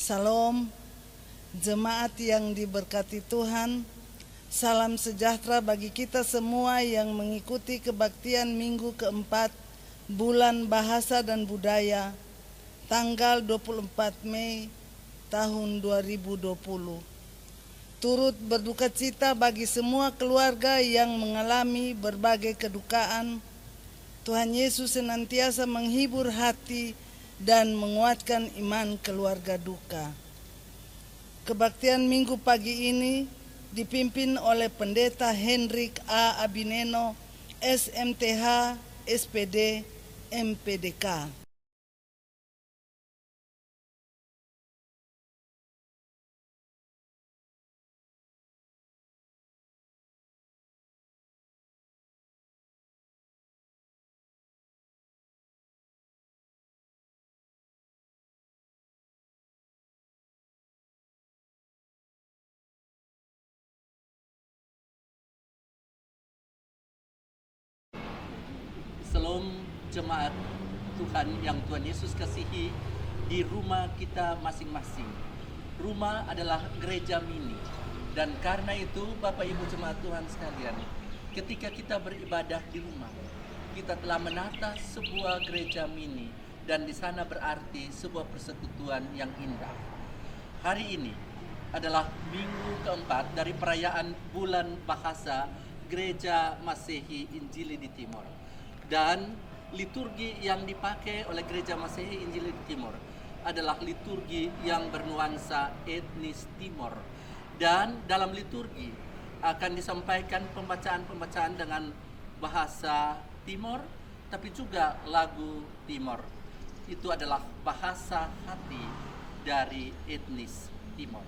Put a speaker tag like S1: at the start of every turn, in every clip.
S1: Salam, jemaat yang diberkati Tuhan. Salam sejahtera bagi kita semua yang mengikuti kebaktian minggu keempat bulan Bahasa dan Budaya tanggal 24 Mei tahun 2020. Turut berduka cita bagi semua keluarga yang mengalami berbagai kedukaan. Tuhan Yesus senantiasa menghibur hati dan menguatkan iman keluarga duka. Kebaktian minggu pagi ini dipimpin oleh Pendeta Hendrik A. Abineno, SMTH, SPD, MPDK.
S2: Salam jemaat Tuhan yang Tuhan Yesus kasihi di rumah kita masing-masing. Rumah adalah gereja mini. Dan karena itu Bapak Ibu jemaat Tuhan sekalian, ketika kita beribadah di rumah, kita telah menata sebuah gereja mini dan di sana berarti sebuah persekutuan yang indah. Hari ini adalah minggu keempat dari perayaan bulan Bahasa Gereja Masehi Injili di Timor. Dan liturgi yang dipakai oleh Gereja Masehi Injili di Timor adalah liturgi yang bernuansa etnis Timor. Dan dalam liturgi akan disampaikan pembacaan-pembacaan dengan bahasa Timor, tapi juga lagu Timor. Itu adalah bahasa hati dari etnis Timor.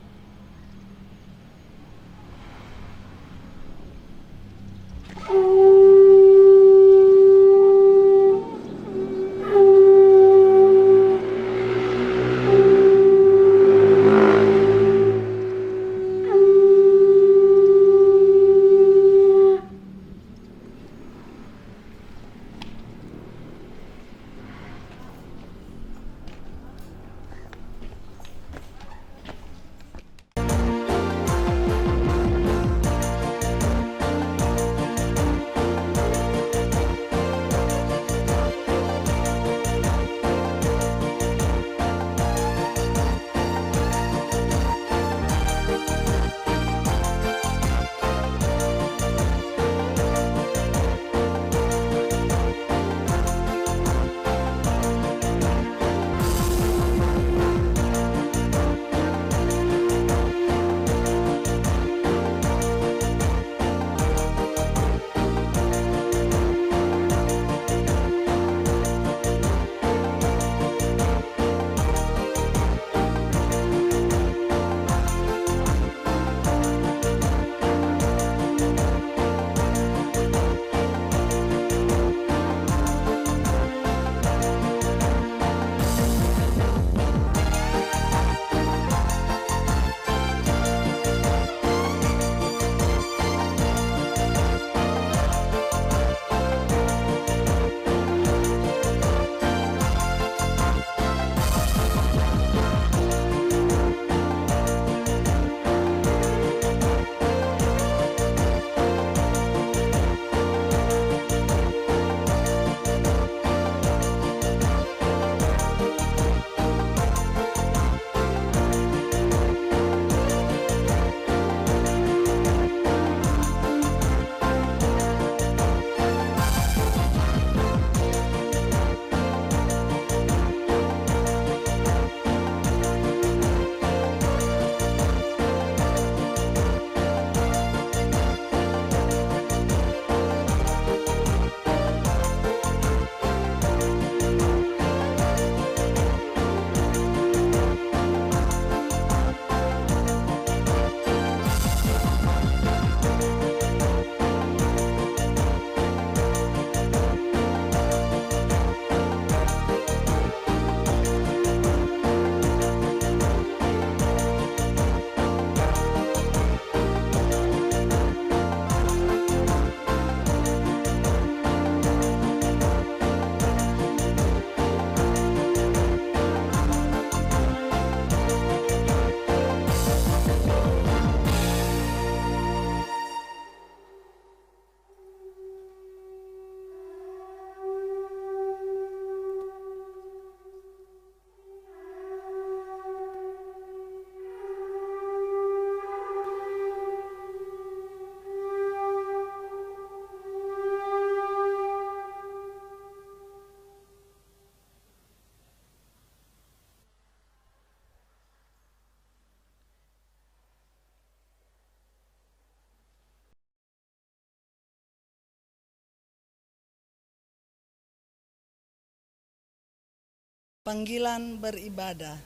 S1: panggilan beribadah.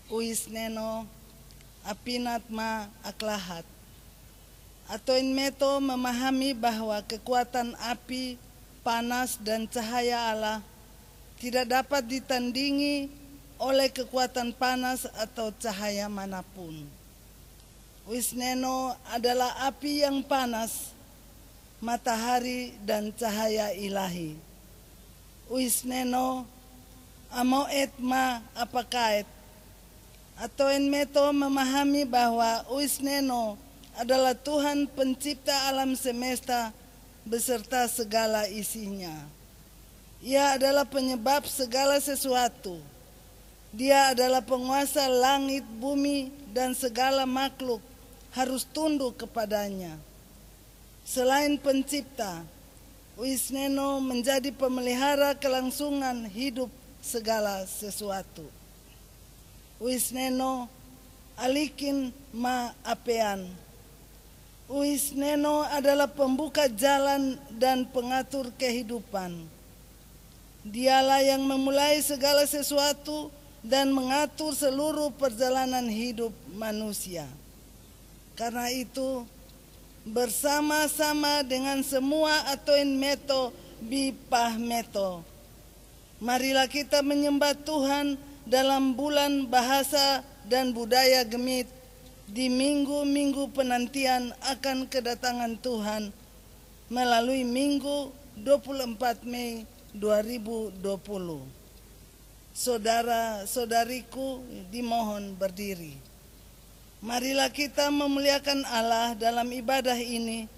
S1: Uisneno apinat ma aklahat. Atoin meto memahami bahwa kekuatan api, panas, dan cahaya Allah tidak dapat ditandingi oleh kekuatan panas atau cahaya manapun. Wisneno adalah api yang panas, matahari dan cahaya ilahi. Wisneno amoet ma apakait. Atoin meto memahami bahwa Wisneno adalah Tuhan pencipta alam semesta beserta segala isinya. Ia adalah penyebab segala sesuatu. Dia adalah penguasa langit, bumi, dan segala makhluk harus tunduk kepadanya. Selain pencipta, Wisneno menjadi pemelihara kelangsungan hidup segala sesuatu. Wisneno alikin ma apean. Wisneno adalah pembuka jalan dan pengatur kehidupan. Dialah yang memulai segala sesuatu dan mengatur seluruh perjalanan hidup manusia. Karena itu, bersama-sama dengan semua atoin meto bipah meto, marilah kita menyembah Tuhan dalam bulan bahasa dan budaya Gemit di minggu-minggu penantian akan kedatangan Tuhan melalui Minggu 24 Mei 2020. Saudara-saudariku dimohon berdiri. Marilah kita memuliakan Allah dalam ibadah ini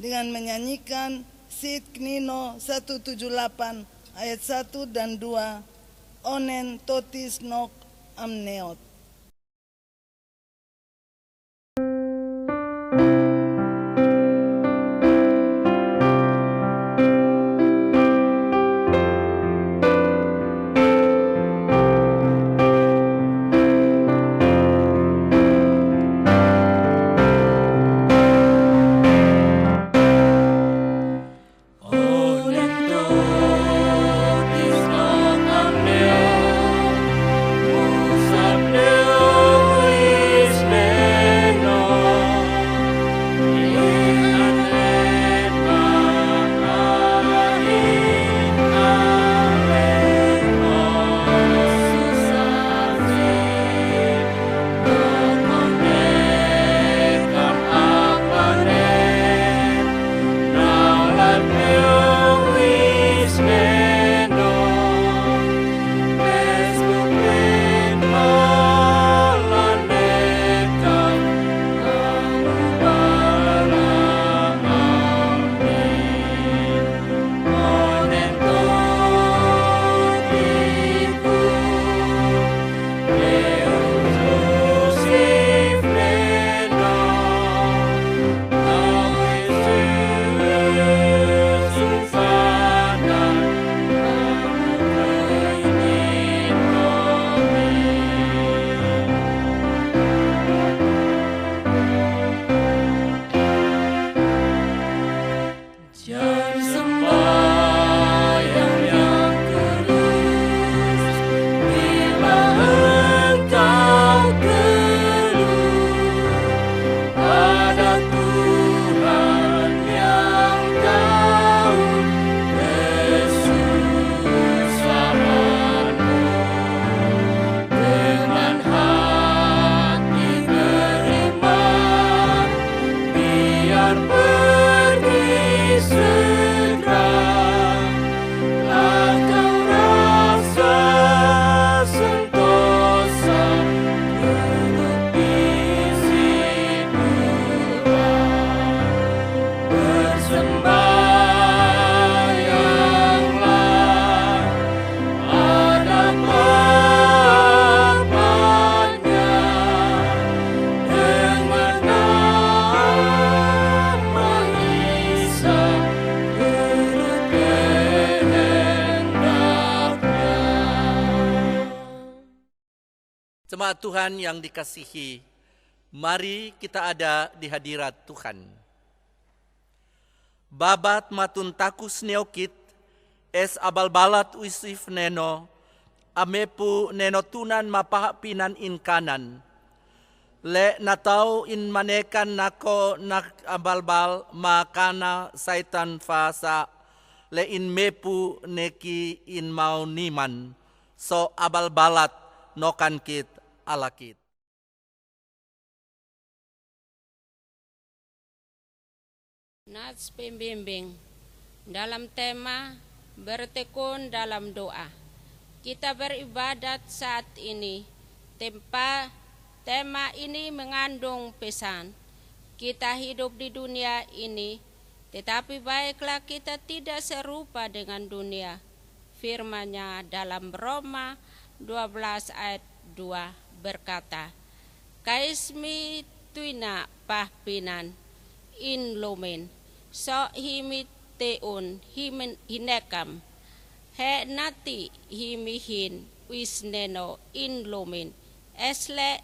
S1: dengan menyanyikan Sit Knino 178 ayat 1 dan 2, Onen totis nok amneot.
S2: Jemaat Tuhan yang dikasihi, mari kita ada di hadirat Tuhan. Babat matun takus neokit, es abal balat wisif neno, amepu neno tunan mapahapinan in kanan. Le natau in manekan nako nak abalbal makana saitan fasa, le in mepu neki in mau niman, so abal balat nokan kit alakit.
S3: Nats pembimbing dalam tema bertekun dalam doa. Kita beribadat saat ini. Tema ini mengandung pesan. Kita hidup di dunia ini, tetapi baiklah kita tidak serupa dengan dunia. Firman-Nya dalam Roma 12 ayat 2 berkata, Kaismi tuina pahpinan in lumen, so himiteun hinekam, he nati himihin wisneno in lumen, esle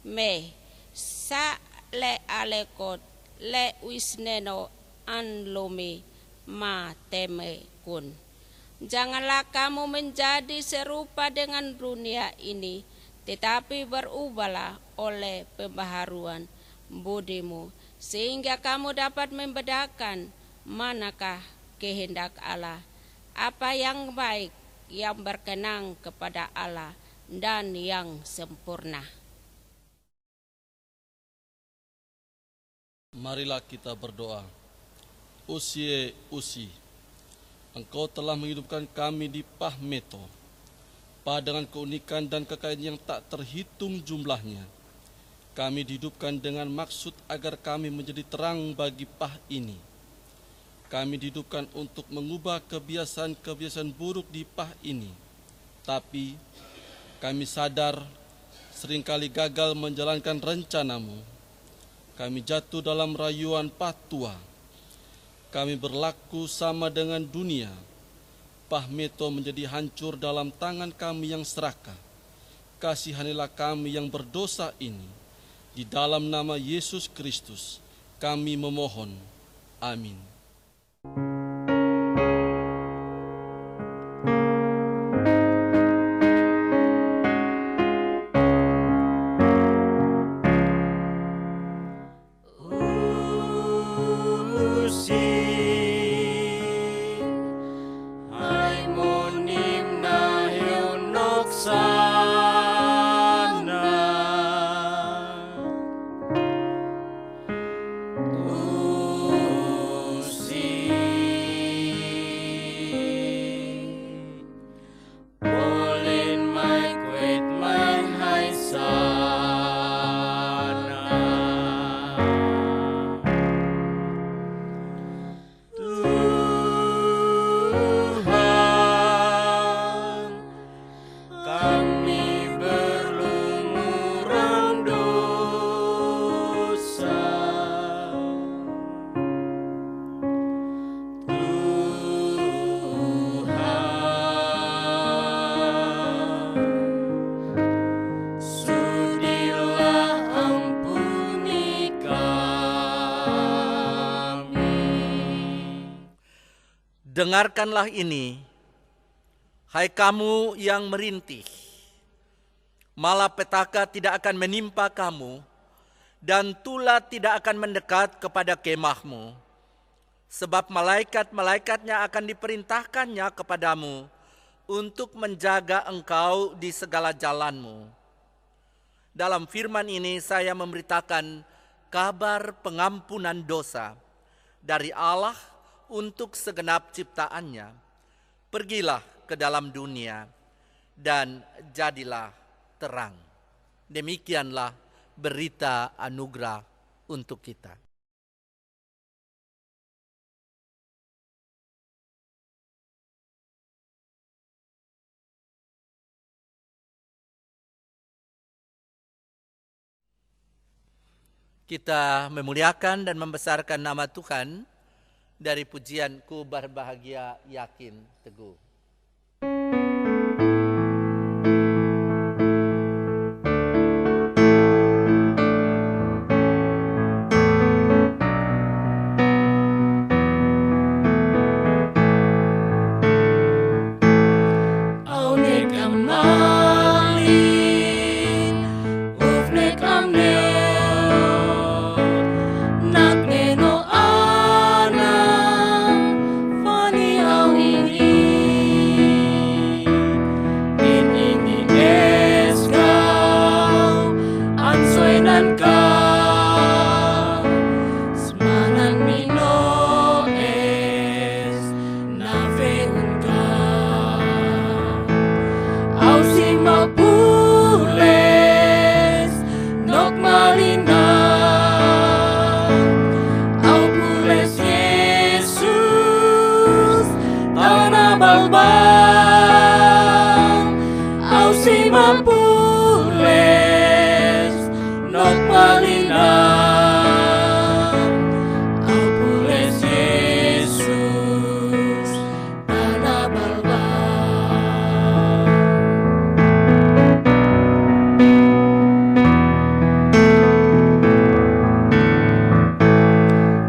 S3: me sa le alekot le wisneno an lumi ma teme kun. Janganlah kamu menjadi serupa dengan dunia ini, tetapi berubahlah oleh pembaharuan budimu, sehingga kamu dapat membedakan manakah kehendak Allah, apa yang baik, yang berkenan kepada Allah, dan yang sempurna.
S4: Marilah kita berdoa. Usie usi, Engkau telah menghidupkan kami di Pahmeto, dengan keunikan dan kekayaan yang tak terhitung jumlahnya. Kami dihidupkan dengan maksud agar kami menjadi terang bagi Pah ini. Kami dihidupkan untuk mengubah kebiasaan-kebiasaan buruk di Pah ini. Tapi kami sadar seringkali gagal menjalankan rencana-Mu. Kami jatuh dalam rayuan Pah tua. Kami berlaku sama dengan dunia. Pahmeto menjadi hancur dalam tangan kami yang serakah. Kasihanilah kami yang berdosa ini. Di dalam nama Yesus Kristus kami memohon. Amin.
S2: Dengarkanlah ini, hai kamu yang merintih. Malapetaka tidak akan menimpa kamu, dan tulah tidak akan mendekat kepada kemahmu. Sebab malaikat-malaikatnya akan diperintahkannya kepadamu untuk menjaga engkau di segala jalanmu. Dalam firman ini saya memberitakan kabar pengampunan dosa dari Allah untuk segenap ciptaannya. Pergilah ke dalam dunia dan jadilah terang. Demikianlah berita anugerah untuk kita. Kita memuliakan dan membesarkan nama Tuhan dari pujianku berbahagia yakin teguh.
S5: si mampules nok palina ampules Yesus ana balba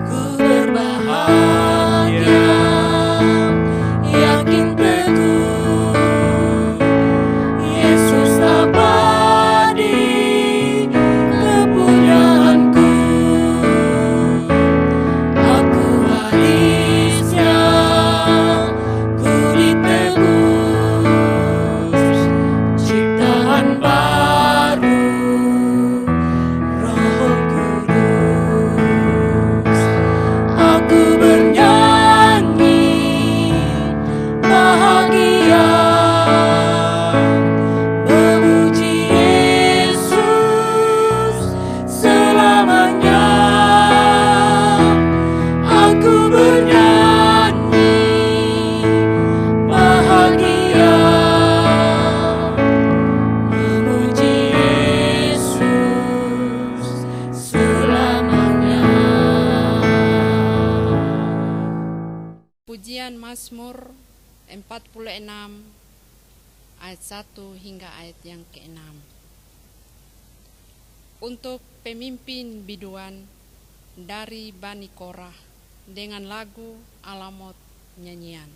S5: ku berbahagia yakin teguh Yesus abadi kepunyaanku aku warisnya ku ditebus ciptaan baru Roh Kudus aku bernyanyi bahagia memuji Yesus selamanya aku bernyanyi bahagia memuji Yesus selamanya.
S6: Pujian Mazmur 46 ayat 1 hingga ayat yang ke-6. Untuk pemimpin biduan dari Bani Korah dengan lagu Alamot nyanyian.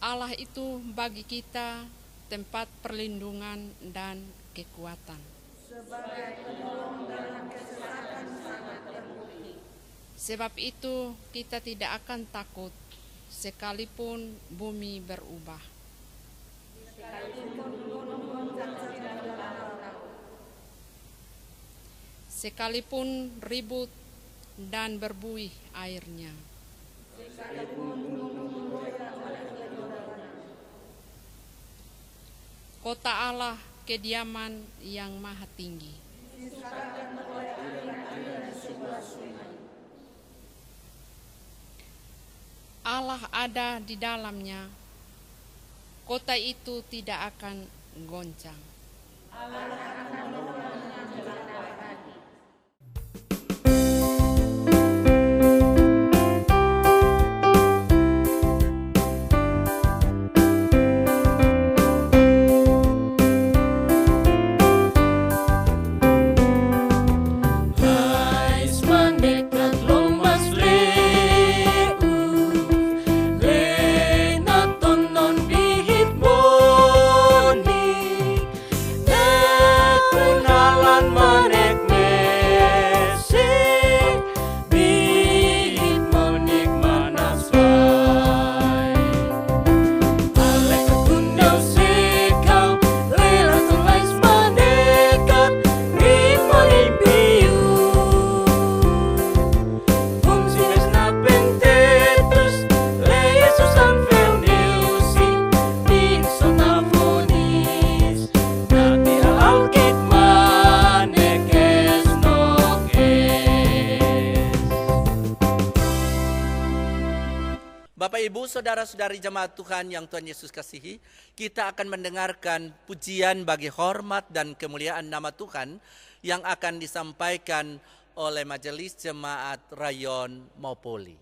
S6: Allah itu bagi kita tempat perlindungan dan kekuatan. Sebab itu kita tidak akan takut sekalipun bumi berubah. Sekalipun ribut dan berbuih airnya. Kota Allah kediaman yang maha tinggi. Allah ada di dalamnya, kota itu tidak akan goncang.
S5: Lais mendekat lomas tonon bihit boni kenalan manek mesi bihit monik manaswai alek kundau sekau lela tulais mendekat rimpiu Fungsinya na pentetus le Yesus anvelniusi din sonafonis nati alkit manekes nokes.
S2: Bapak Ibu, saudara-saudari jemaat Tuhan yang Tuhan Yesus kasihi, kita akan mendengarkan pujian bagi hormat dan kemuliaan nama Tuhan yang akan disampaikan oleh Majelis Jemaat Rayon Mopoli.
S5: Ku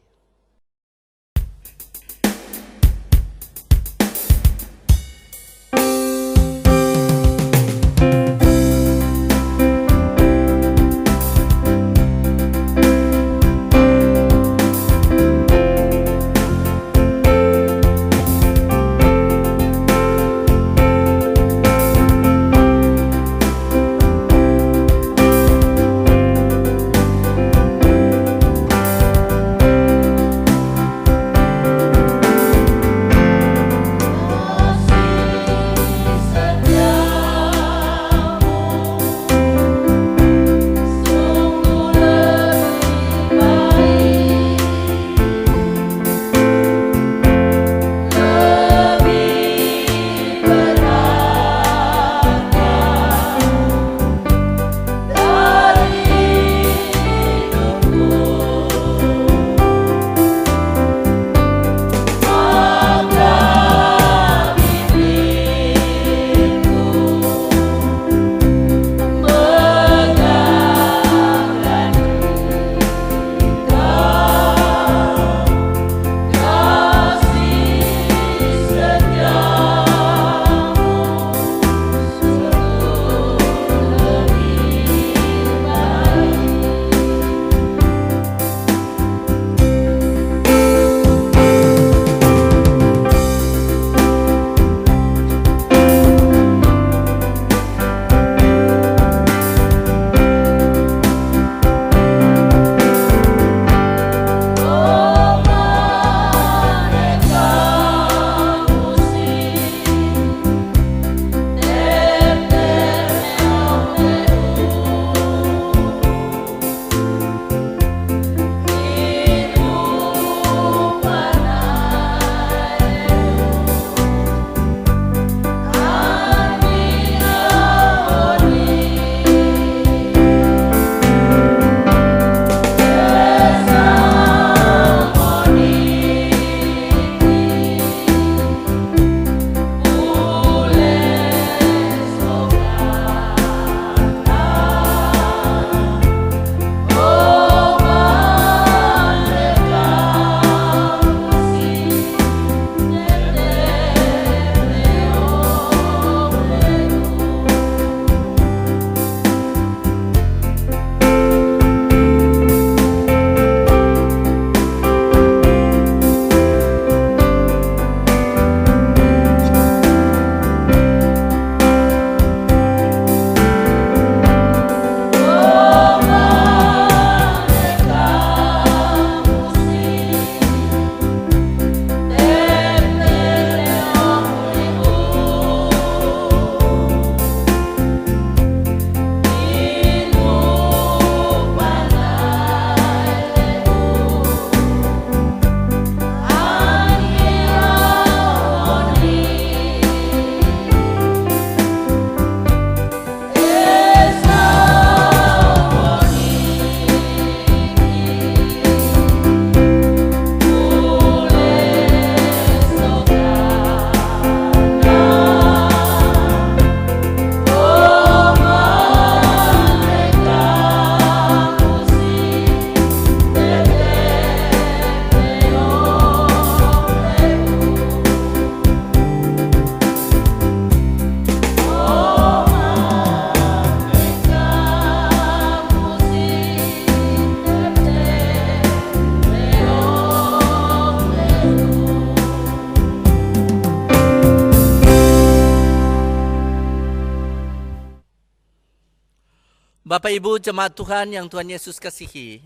S2: Bapak Ibu jemaat Tuhan yang Tuhan Yesus kasihi,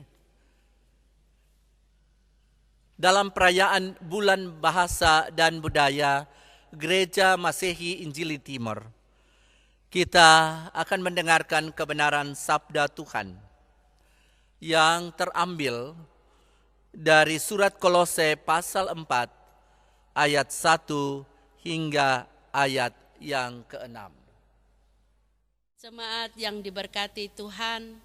S2: dalam perayaan Bulan Bahasa dan Budaya Gereja Masehi Injili Timur, kita akan mendengarkan kebenaran sabda Tuhan yang terambil dari surat Kolose pasal 4 ayat 1 hingga ayat yang ke-6.
S3: Jemaat yang diberkati Tuhan,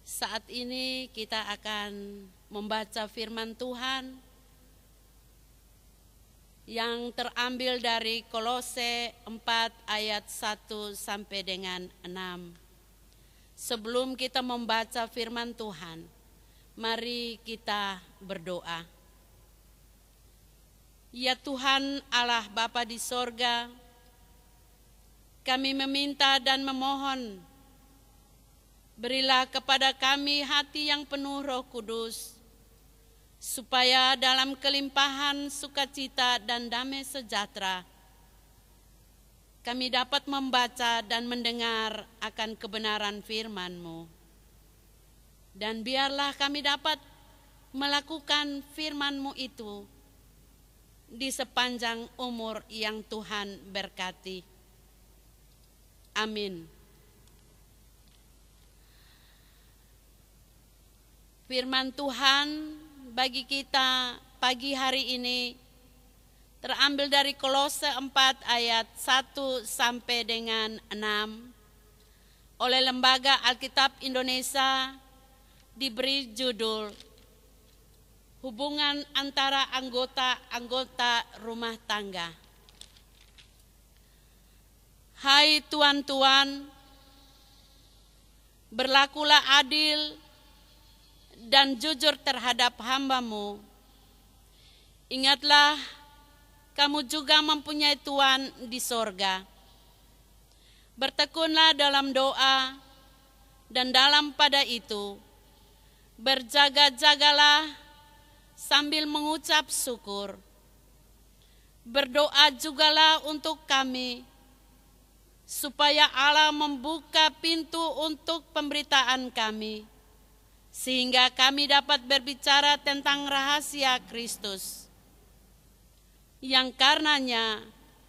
S3: saat ini kita akan membaca firman Tuhan yang terambil dari Kolose 4 ayat 1 sampai dengan 6. Sebelum kita membaca firman Tuhan, mari kita berdoa. Ya Tuhan Allah Bapa di sorga, kami meminta dan memohon, berilah kepada kami hati yang penuh Roh Kudus, supaya dalam kelimpahan sukacita dan damai sejahtera, kami dapat membaca dan mendengar akan kebenaran firman-Mu. Dan biarlah kami dapat melakukan firman-Mu itu di sepanjang umur yang Tuhan berkati. Amin. Firman Tuhan bagi kita pagi hari ini terambil dari Kolose 4 ayat 1 sampai dengan 6 oleh Lembaga Alkitab Indonesia, diberi judul Hubungan antara anggota rumah tangga. Hai tuan-tuan, berlakulah adil dan jujur terhadap hamba-Mu. Ingatlah, kamu juga mempunyai Tuan di sorga. Bertekunlah dalam doa, dan dalam pada itu, berjaga-jagalah sambil mengucap syukur. Berdoa jugalah untuk kami, supaya Allah membuka pintu untuk pemberitaan kami, sehingga kami dapat berbicara tentang rahasia Kristus, yang karenanya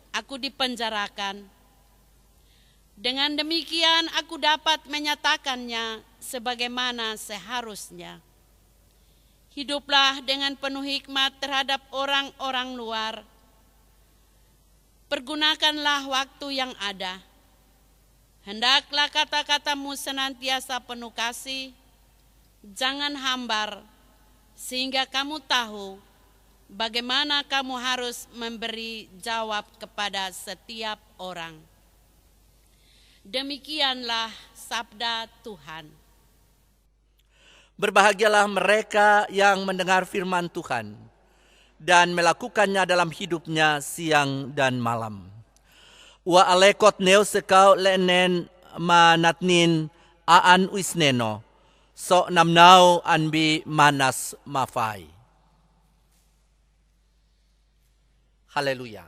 S3: aku dipenjarakan. Dengan demikian aku dapat menyatakannya sebagaimana seharusnya. Hiduplah dengan penuh hikmat terhadap orang-orang luar. Pergunakanlah waktu yang ada. Hendaklah kata-katamu senantiasa penuh kasih, jangan hambar, sehingga kamu tahu bagaimana kamu harus memberi jawab kepada setiap orang. Demikianlah sabda Tuhan.
S2: Berbahagialah mereka yang mendengar firman Tuhan dan melakukannya dalam hidupnya siang dan malam. Wa alekot neo sekau lenen manatnin aan wisneno, so namnau anbi manas mafai. Haleluya.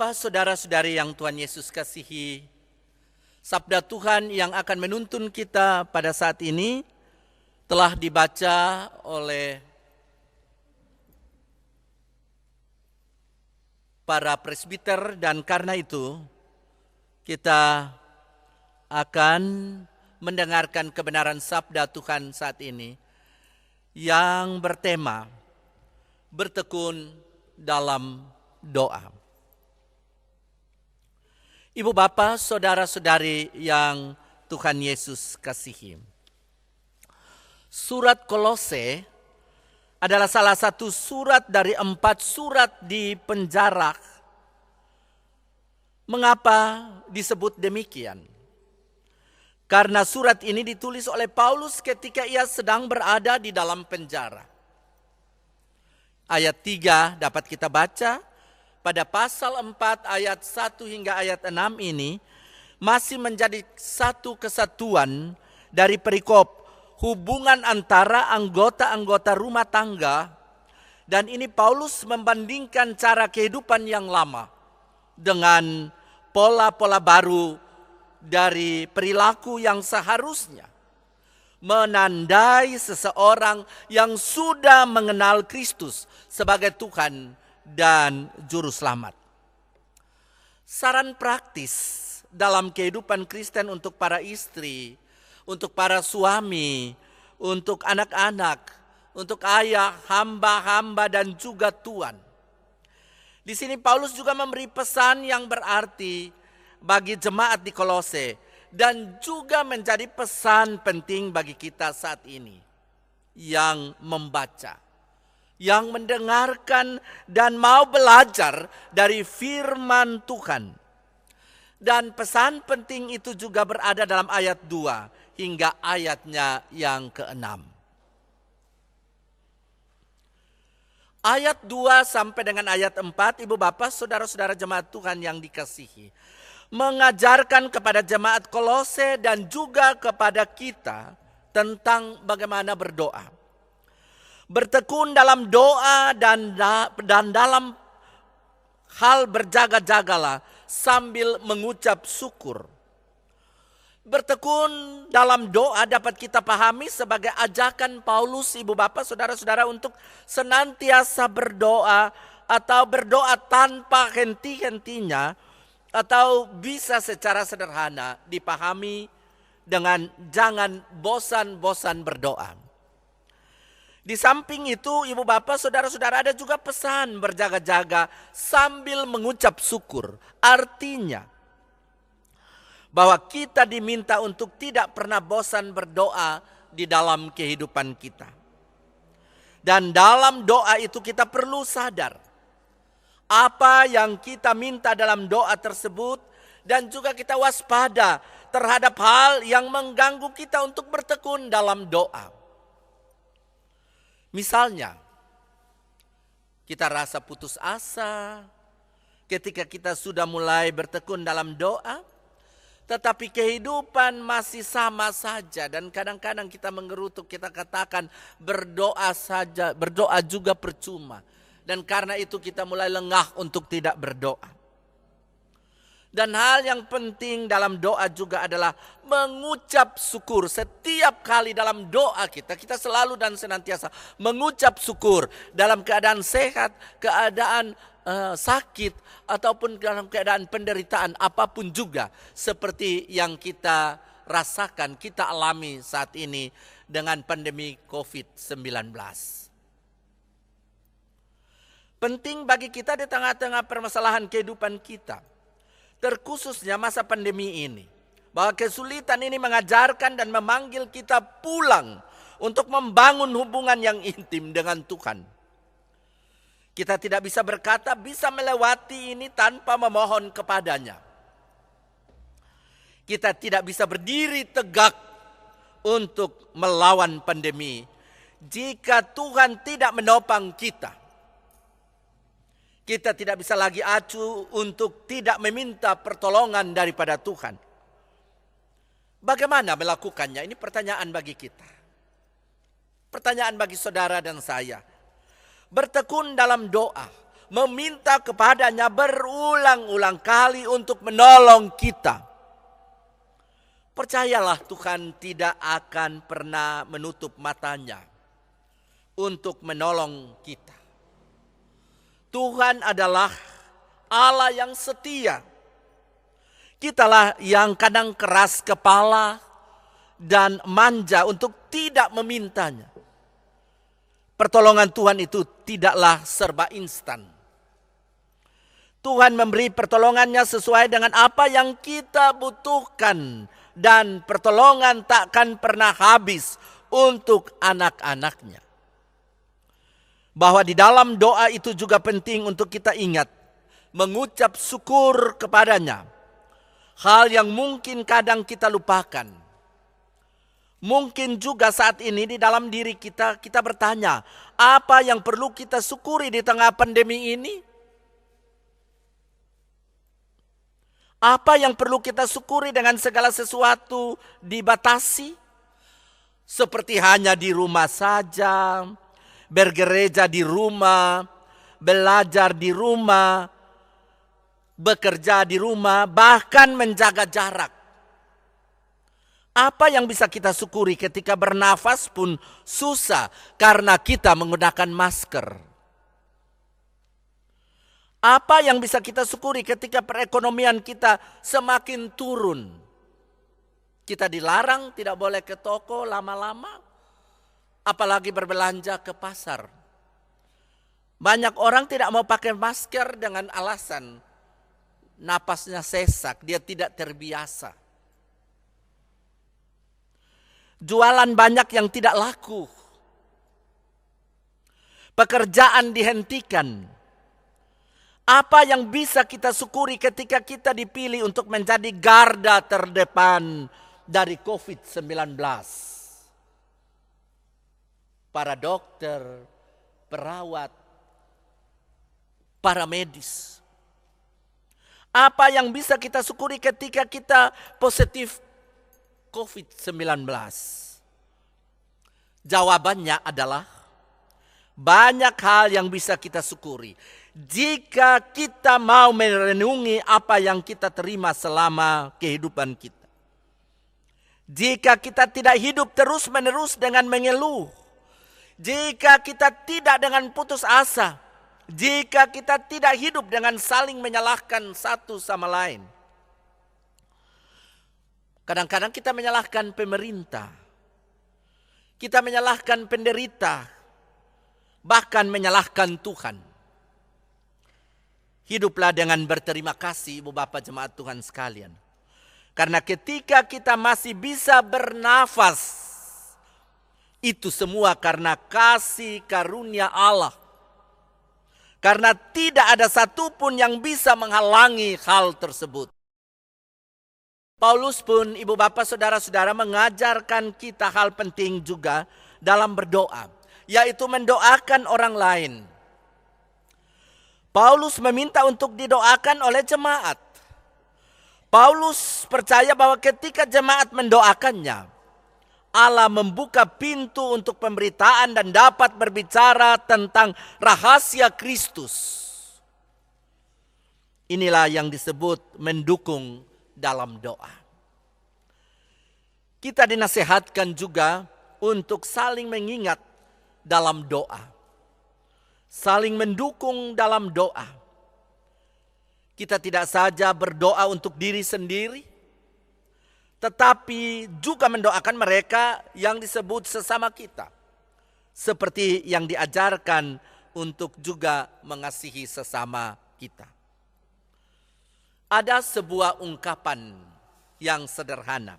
S2: Bapak, saudara-saudari yang Tuhan Yesus kasihi, sabda Tuhan yang akan menuntun kita pada saat ini telah dibaca oleh para presbiter, dan karena itu kita akan mendengarkan kebenaran sabda Tuhan saat ini yang bertema bertekun dalam doa. Ibu bapak, saudara-saudari yang Tuhan Yesus kasihi, surat Kolose adalah salah satu surat dari 4 surat di penjara. Mengapa disebut demikian? Karena surat ini ditulis oleh Paulus ketika ia sedang berada di dalam penjara. Ayat 3 dapat kita baca pada pasal 4 ayat 1 hingga ayat 6 ini masih menjadi satu kesatuan dari perikop hubungan antara anggota-anggota rumah tangga, dan ini Paulus membandingkan cara kehidupan yang lama dengan pola-pola baru dari perilaku yang seharusnya menandai seseorang yang sudah mengenal Kristus sebagai Tuhan dan Juru Selamat. Saran praktis dalam kehidupan Kristen untuk para istri, untuk para suami, untuk anak-anak, untuk ayah, hamba-hamba, dan juga tuan. Di sini Paulus juga memberi pesan yang berarti bagi jemaat di Kolose dan juga menjadi pesan penting bagi kita saat ini yang membaca, yang mendengarkan dan mau belajar dari firman Tuhan. Dan pesan penting itu juga berada dalam ayat 2 hingga ayatnya yang ke-6. Ayat 2 sampai dengan ayat 4, ibu bapak, saudara-saudara jemaat Tuhan yang dikasihi, mengajarkan kepada jemaat Kolose dan juga kepada kita tentang bagaimana berdoa. Bertekun dalam doa dan dalam hal berjaga-jagalah sambil mengucap syukur. Bertekun dalam doa dapat kita pahami sebagai ajakan Paulus, ibu bapak, saudara-saudara, untuk senantiasa berdoa atau berdoa tanpa henti-hentinya, atau bisa secara sederhana dipahami dengan jangan bosan-bosan berdoa. Di samping itu, ibu bapak, saudara-saudara, ada juga pesan berjaga-jaga sambil mengucap syukur. Artinya bahwa kita diminta untuk tidak pernah bosan berdoa di dalam kehidupan kita. Dan dalam doa itu kita perlu sadar apa yang kita minta dalam doa tersebut, dan juga kita waspada terhadap hal yang mengganggu kita untuk bertekun dalam doa. Misalnya, kita rasa putus asa ketika kita sudah mulai bertekun dalam doa, tetapi kehidupan masih sama saja, dan kadang-kadang kita mengerutuk, kita katakan berdoa saja, berdoa juga percuma. Dan karena itu kita mulai lengah untuk tidak berdoa. Dan hal yang penting dalam doa juga adalah mengucap syukur. Setiap kali dalam doa kita selalu dan senantiasa mengucap syukur. Dalam keadaan sehat, keadaan sakit, ataupun dalam keadaan penderitaan apapun juga. Seperti yang kita rasakan, kita alami saat ini dengan pandemi COVID-19. Penting bagi kita di tengah-tengah permasalahan kehidupan kita, terkhususnya masa pandemi ini, bahwa kesulitan ini mengajarkan dan memanggil kita pulang untuk membangun hubungan yang intim dengan Tuhan. Kita tidak bisa berkata bisa melewati ini tanpa memohon kepadanya. Kita tidak bisa berdiri tegak untuk melawan pandemi jika Tuhan tidak menopang kita. Kita tidak bisa lagi acuh untuk tidak meminta pertolongan daripada Tuhan. Bagaimana melakukannya? Ini pertanyaan bagi kita. Pertanyaan bagi saudara dan saya. Bertekun dalam doa meminta kepadanya berulang-ulang kali untuk menolong kita. Percayalah, Tuhan tidak akan pernah menutup matanya untuk menolong kita. Tuhan adalah Allah yang setia. Kitalah yang kadang keras kepala dan manja untuk tidak memintanya. Pertolongan Tuhan itu tidaklah serba instan. Tuhan memberi pertolongannya sesuai dengan apa yang kita butuhkan. Dan pertolongan takkan pernah habis untuk anak-anaknya. Bahwa di dalam doa itu juga penting untuk kita ingat. Mengucap syukur kepadanya. Hal yang mungkin kadang kita lupakan. Mungkin juga saat ini di dalam diri kita bertanya. Apa yang perlu kita syukuri di tengah pandemi ini? Apa yang perlu kita syukuri dengan segala sesuatu dibatasi? Seperti hanya di rumah saja, bergereja di rumah, belajar di rumah, bekerja di rumah, bahkan menjaga jarak. Apa yang bisa kita syukuri ketika bernafas pun susah karena kita menggunakan masker? Apa yang bisa kita syukuri ketika perekonomian kita semakin turun? Kita dilarang tidak boleh ke toko lama-lama, apalagi berbelanja ke pasar. Banyak orang tidak mau pakai masker dengan alasan napasnya sesak, dia tidak terbiasa. Jualan banyak yang tidak laku. Pekerjaan dihentikan. Apa yang bisa kita syukuri ketika kita dipilih untuk menjadi garda terdepan dari COVID-19? Para dokter, perawat, para medis. Apa yang bisa kita syukuri ketika kita positif COVID-19? Jawabannya adalah banyak hal yang bisa kita syukuri. Jika kita mau merenungi apa yang kita terima selama kehidupan kita. Jika kita tidak hidup terus-menerus dengan mengeluh. Jika kita tidak dengan putus asa. Jika kita tidak hidup dengan saling menyalahkan satu sama lain. Kadang-kadang kita menyalahkan pemerintah. Kita menyalahkan penderita. Bahkan menyalahkan Tuhan. Hiduplah dengan berterima kasih Ibu Bapak Jemaat Tuhan sekalian. Karena ketika kita masih bisa bernafas, itu semua karena kasih karunia Allah. Karena tidak ada satupun yang bisa menghalangi hal tersebut. Paulus pun Ibu Bapak Saudara-saudara mengajarkan kita hal penting juga dalam berdoa. Yaitu mendoakan orang lain. Paulus meminta untuk didoakan oleh jemaat. Paulus percaya bahwa ketika jemaat mendoakannya, Allah membuka pintu untuk pemberitaan dan dapat berbicara tentang rahasia Kristus. Inilah yang disebut mendukung dalam doa. Kita dinasihatkan juga untuk saling mengingat dalam doa. Saling mendukung dalam doa. Kita tidak saja berdoa untuk diri sendiri, tetapi juga mendoakan mereka yang disebut sesama kita. Seperti yang diajarkan untuk juga mengasihi sesama kita. Ada sebuah ungkapan yang sederhana.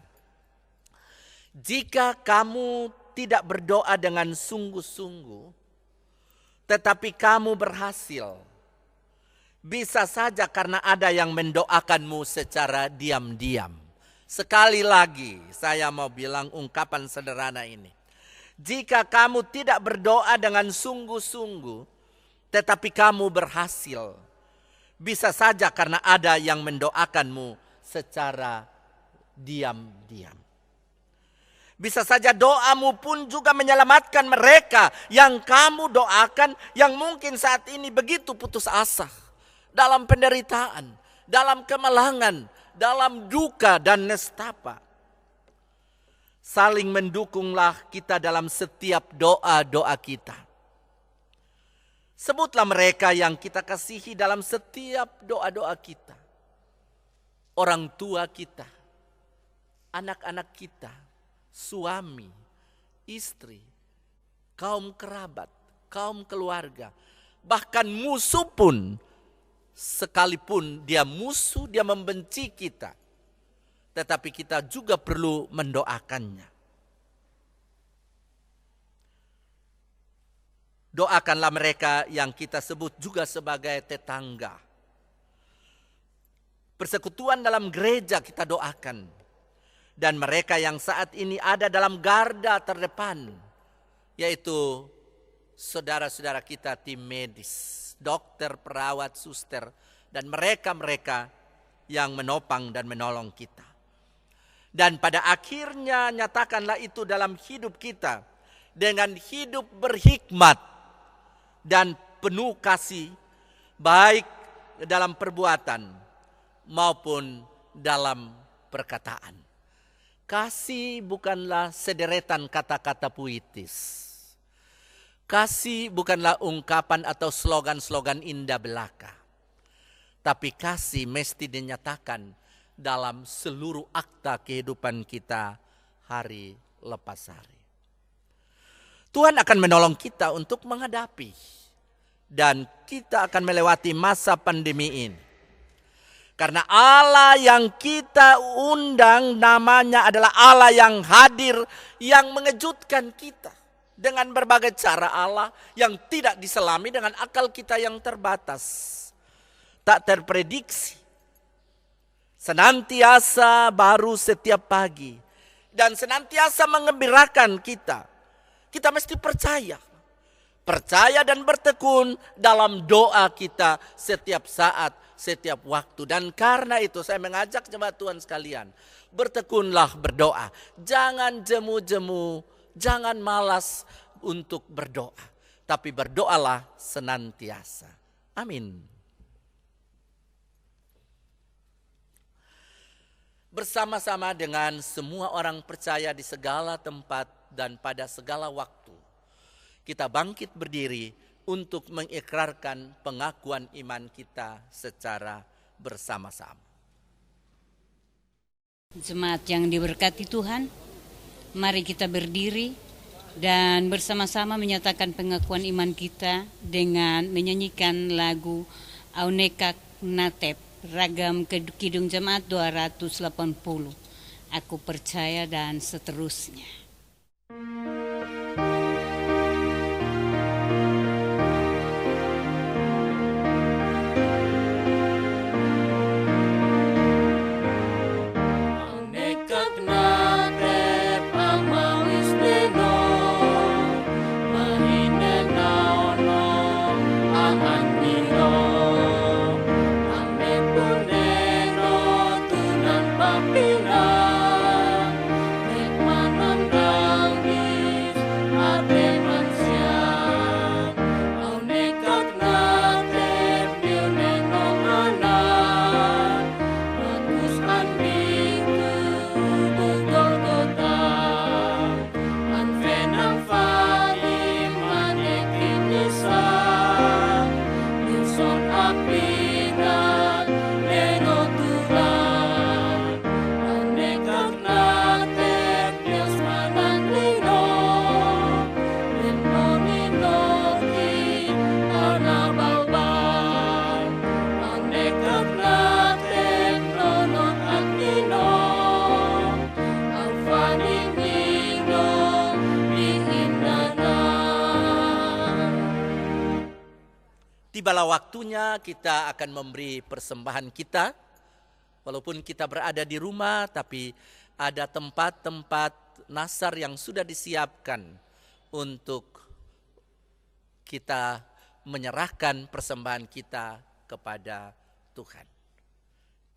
S2: Jika kamu tidak berdoa dengan sungguh-sungguh, tetapi kamu berhasil, bisa saja karena ada yang mendoakanmu secara diam-diam. Sekali lagi saya mau bilang ungkapan sederhana ini. Jika kamu tidak berdoa dengan sungguh-sungguh, tetapi kamu berhasil, bisa saja karena ada yang mendoakanmu secara diam-diam. Bisa saja doamu pun juga menyelamatkan mereka yang kamu doakan, yang mungkin saat ini begitu putus asa, dalam penderitaan, dalam kemalangan, dalam duka dan nestapa. Saling mendukunglah kita dalam setiap doa-doa kita. Sebutlah mereka yang kita kasihi dalam setiap doa-doa kita. Orang tua kita, anak-anak kita, suami, istri, kaum kerabat, kaum keluarga, bahkan musuh pun, sekalipun dia musuh, dia membenci kita, tetapi kita juga perlu mendoakannya. Doakanlah mereka yang kita sebut juga sebagai tetangga. Persekutuan dalam gereja kita doakan. Dan mereka yang saat ini ada dalam garda terdepan, yaitu saudara-saudara kita tim medis, dokter, perawat, suster, dan mereka-mereka yang menopang dan menolong kita. Dan pada akhirnya nyatakanlah itu dalam hidup kita dengan hidup berhikmat dan penuh kasih, baik dalam perbuatan maupun dalam perkataan. Kasih bukanlah sederetan kata-kata puitis. Kasih bukanlah ungkapan atau slogan-slogan indah belaka. Tapi kasih mesti dinyatakan dalam seluruh akta kehidupan kita hari lepas hari. Tuhan akan menolong kita untuk menghadapi dan kita akan melewati masa pandemi ini. Karena Allah yang kita undang namanya adalah Allah yang hadir, yang mengejutkan kita dengan berbagai cara Allah yang tidak diselami dengan akal kita yang terbatas, tak terprediksi. Senantiasa baru setiap pagi dan senantiasa mengembirakan kita. Kita mesti percaya dan bertekun dalam doa kita setiap saat, setiap waktu. Dan karena itu saya mengajak jemaat Tuhan sekalian, bertekunlah berdoa. Jangan jemu-jemu, jangan malas untuk berdoa. Tapi berdoalah senantiasa. Amin. Bersama-sama dengan semua orang percaya di segala tempat dan pada segala waktu, kita bangkit berdiri untuk mengikrarkan pengakuan iman kita secara bersama-sama.
S7: Jemaat yang diberkati Tuhan, mari kita berdiri dan bersama-sama menyatakan pengakuan iman kita dengan menyanyikan lagu Auneka Natep, ragam Kidung Jemaat 280. Aku percaya dan seterusnya.
S2: Tibalah waktunya kita akan memberi persembahan kita. Walaupun kita berada di rumah, tapi ada tempat-tempat nasar yang sudah disiapkan untuk kita menyerahkan persembahan kita kepada Tuhan.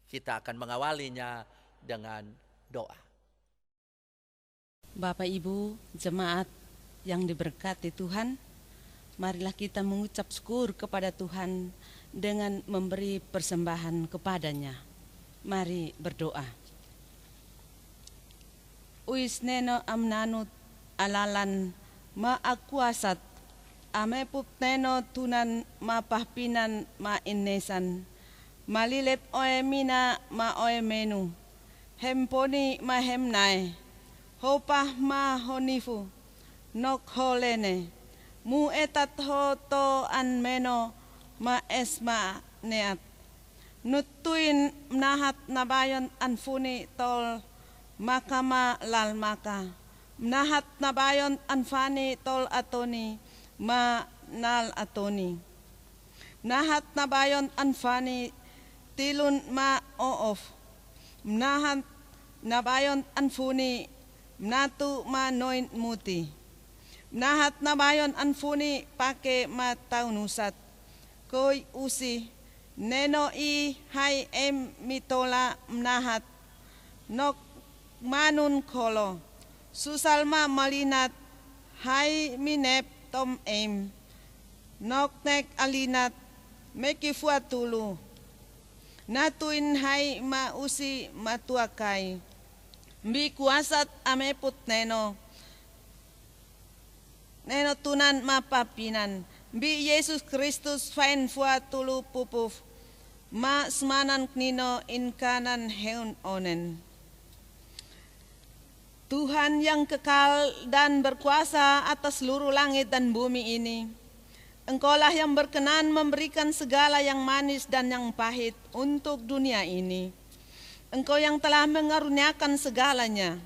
S2: Kita akan mengawalinya dengan doa.
S8: Bapak Ibu jemaat yang diberkati Tuhan, marilah kita mengucap syukur kepada Tuhan dengan memberi persembahan kepadanya. Mari berdoa. Uisneno amnanut alalan maakuasat ameput neno tunan mapahpinan mainesan malilet oemina ma oemenu hemponi ma hemnae hopah ma honifu nok holene mu etat ho to an meno ma esma neat nutuin nahat nabayon anfuni tol makama lal maka nahat nabayon anfani tol atoni ma nal atoni nahat nabayon anfani tilun ma oof nahat nabayon anfuni natu ma noin muti nahat nabayon anfuni pake ma taunusat koi usi neno i hai em mitola nahat nok manun kolo susalma malinat hai minep tom em nok nek alinat mekifua tulu natuin hai ma usi matuakai mbi kuasat ameput neno tunan mapapinan mbi Yesus Kristus fain fua tulu pupuf ma semanan knino inkanan heun onen. Tuhan yang kekal dan berkuasa atas seluruh langit dan bumi ini, Engkaulah yang berkenan memberikan segala yang manis dan yang pahit untuk dunia ini. Engkau yang telah mengaruniakan segalanya.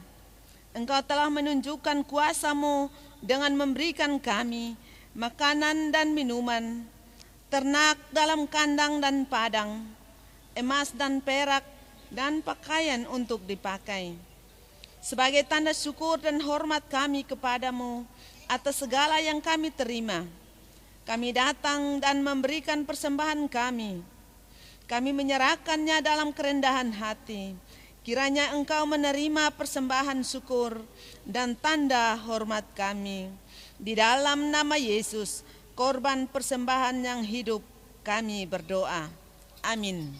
S8: Engkau telah menunjukkan kuasa-Mu dengan memberikan kami makanan dan minuman, ternak dalam kandang dan padang, emas dan perak, dan pakaian untuk dipakai. Sebagai tanda syukur dan hormat kami kepadamu atas segala yang kami terima, kami datang dan memberikan persembahan kami. Kami menyerahkannya dalam kerendahan hati. Kiranya Engkau menerima persembahan syukur dan tanda hormat kami. Di dalam nama Yesus, korban persembahan yang hidup, kami berdoa. Amin.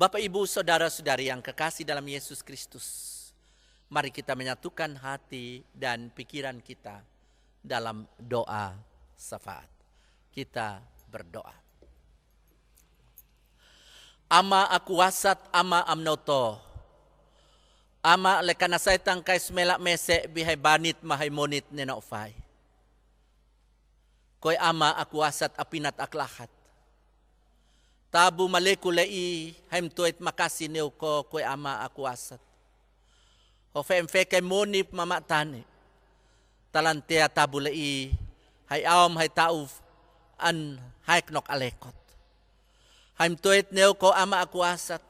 S2: Bapak, Ibu, Saudara-saudari yang kekasih dalam Yesus Kristus, mari kita menyatukan hati dan pikiran kita dalam doa syafaat. Kita berdoa. Ama aku wasat ama amnoto, ama lekana saitang kais melak mese bihai banit mahai monit nenofai. Koi ama aku wasat apinat aklahat. Tabu maleku lei haim tuit makasi neu ko koi ama aku asat. Ho fem feke monip mama tane. Talantea tabu lei hai awam hai tauf an hai knok alekot. Haim tuit neo ko ama aku asat.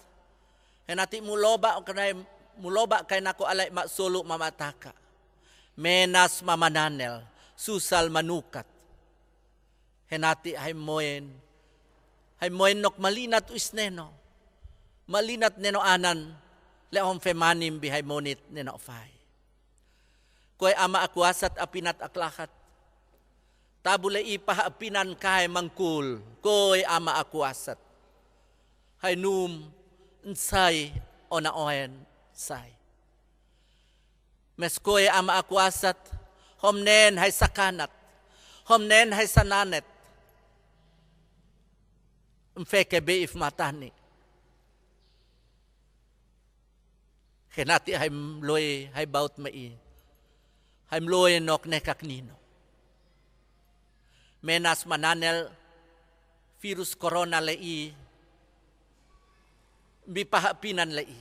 S2: Henati muloba kay nako alay maksulu mamataka. Menas mamananel, susal manukat. Henati haim moyen nok malinat uisneno. Malinat neno anan, leong femanim bihay monit neno fay. Koy ama aku asat apinat aklakat. Tabule ipahapinan kay mangkul, koy ama aku asat. Hay num nsay ona oen say. Meskoy ama aku asat, homnen hay sakanat, homnen hay sananet. Mfeke beif matani. Kenati hay mloy hay baut mai. Hay mloy nok nekak nino. Menas mananel virus corona lei bipahapinan lei.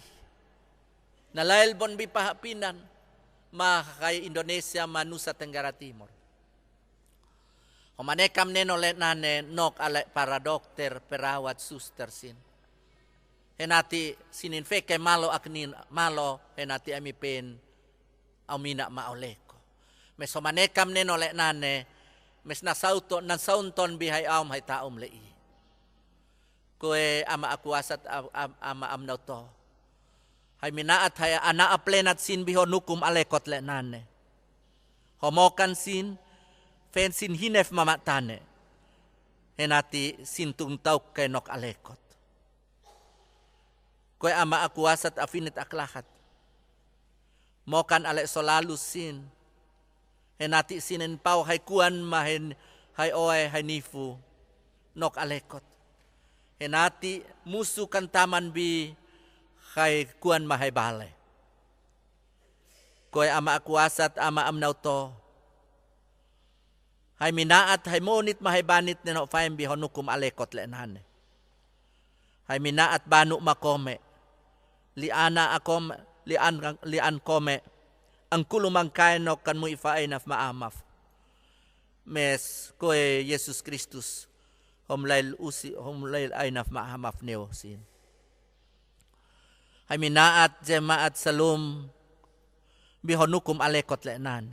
S2: Nalail bon bipahapinan kay Indonesia manusa Tenggara Timur. Humanekam neno nane nok ale para dokter, perawat, suster sin. Henati sinin feke malo aknin malo henati amipen amina maoleko. Mes humanekam neno le nane mes nasaunton bihay aum hay taum lei. Koe ama aku asat ama amnaw to. Hay minaat hay ana aplenat sin bihonukum alekot le nane. Homokan sin fensin hinef mamatane. Henati sintung tauk kay nok alekot. Koe ama aku asat afinit aklahat. Mokan alek solalu sin. Henati sinin pau hay kuan mahen hay oe hay nifu nok alekot. Henati musuh kan taman bi hay kuan mahay bale. Koy ama aku asat ama amnaw to. Hay minaat hay monit mahay banit neno faim bi honukum alekot lenane. Hay minaat banu makome. Liana akom lian kome. Ang kulumang kainok kan mo ifaay na maamaf. Mes koy Yesus Kristus. Homlail ay naf mahamaf neo sin. Hay minaat jemaat salum bihonukum alekot lenan.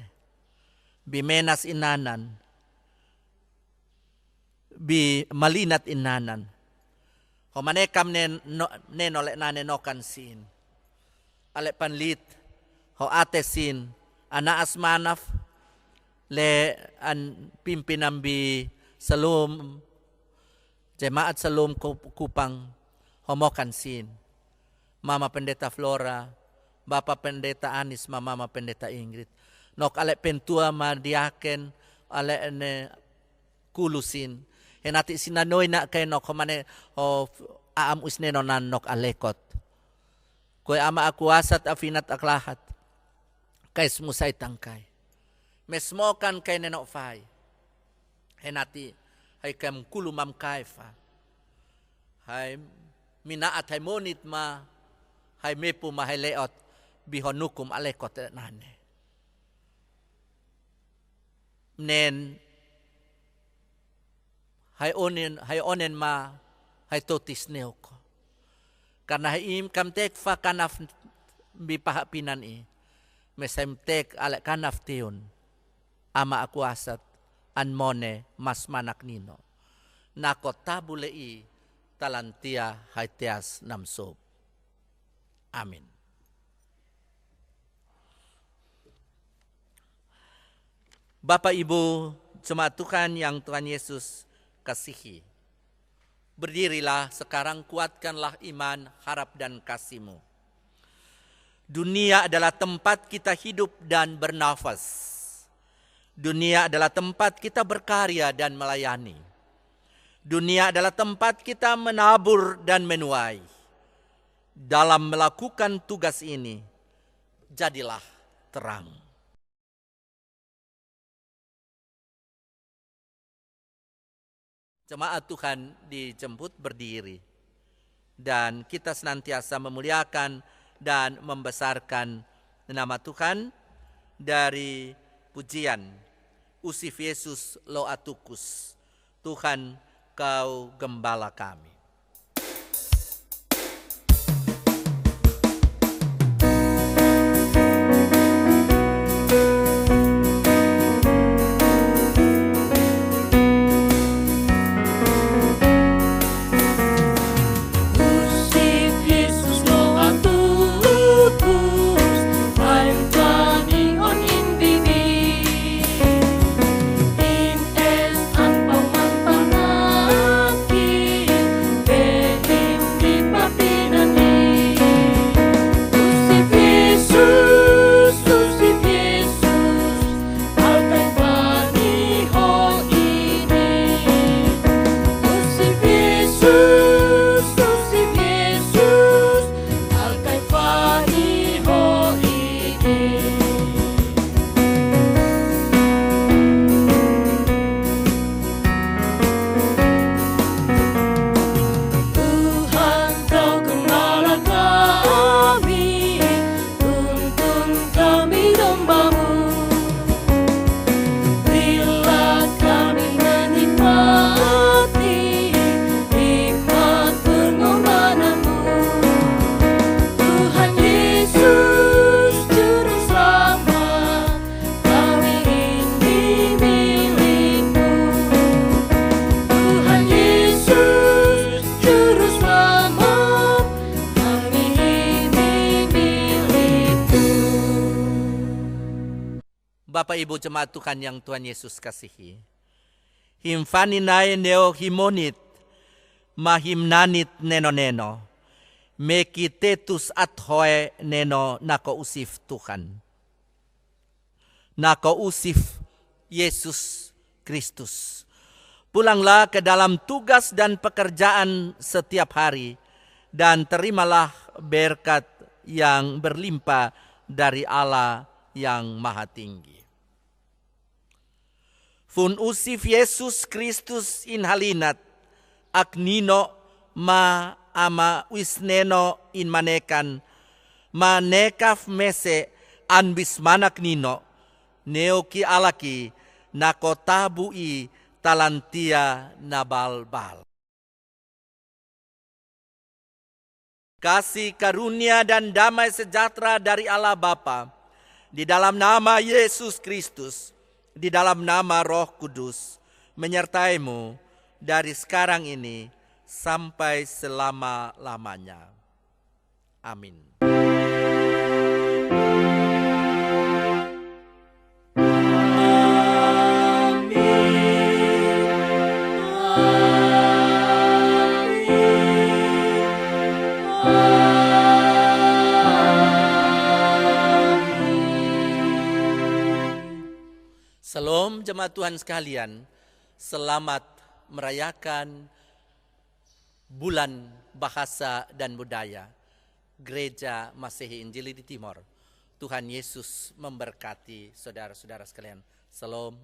S2: Bimenas inanan. Bi malinat inanan. Homanekam neno lenan nokan sin. Alek panlit ho atesin anaas manaf le an pimpinambi salum jemaat salum kupang homokan sin. Mama Pendeta Flora, Bapak Pendeta Anis, Mama Pendeta Ingrid. Nok alek pentua madiaken alek ne kulusin. Henati sinanoy na kay nok homane o aam usneno nan nok alekot. Koy ama aku asat afinat aklahat. Kay smusay tangkay. Mesmokan kay nenok fay. Henati hay kam kulumam kaifa. Hay minaat hay monit ma hay mepu mahay leot bihonukum alekot nane. Nen hay onen ma hay totis neoko. Karena hay im kam tek fa kanaf bipahapinan mesem tek alek kanaf tiun ama aku asat anmone mas manak nino. Nako tabulei talantia haitias namsob. Amin. Bapak Ibu jemaat Tuhan yang Tuhan Yesus kasihi. Berdirilah sekarang, kuatkanlah iman, harap dan kasih-Mu. Dunia adalah tempat kita hidup dan bernafas. Dunia adalah tempat kita berkarya dan melayani. Dunia adalah tempat kita menabur dan menuai. Dalam melakukan tugas ini, jadilah terang. Jemaat Tuhan dijemput berdiri. Dan kita senantiasa memuliakan dan membesarkan nama Tuhan dari pujian Usif Yesus Loatukus. Tuhan, Kau gembala kami. Bapak Ibu jemaat Tuhan yang Tuhan Yesus kasihi. Himfaninae neo himonit, mahimnanit neno-neno, mekitetus athoe neno nako usif Tuhan. Nako usif Yesus Kristus. Pulanglah ke dalam tugas dan pekerjaan setiap hari, dan terimalah berkat yang berlimpah dari Allah yang Maha Tinggi. Fun usif Yesus Kristus in halinat, aknino ma ama wisneno in manekan, manekaf mese anbis manak nino, neoki alaki nakotabui talantia nabalbal. Kasih karunia dan damai sejahtera dari Allah Bapa, di dalam nama Yesus Kristus, di dalam nama Roh Kudus, menyertaimu dari sekarang ini sampai selama-lamanya. Amin. Salam jemaat Tuhan sekalian, selamat merayakan bulan bahasa dan budaya Gereja Masehi Injili di Timor. Tuhan Yesus memberkati saudara-saudara sekalian. Salam.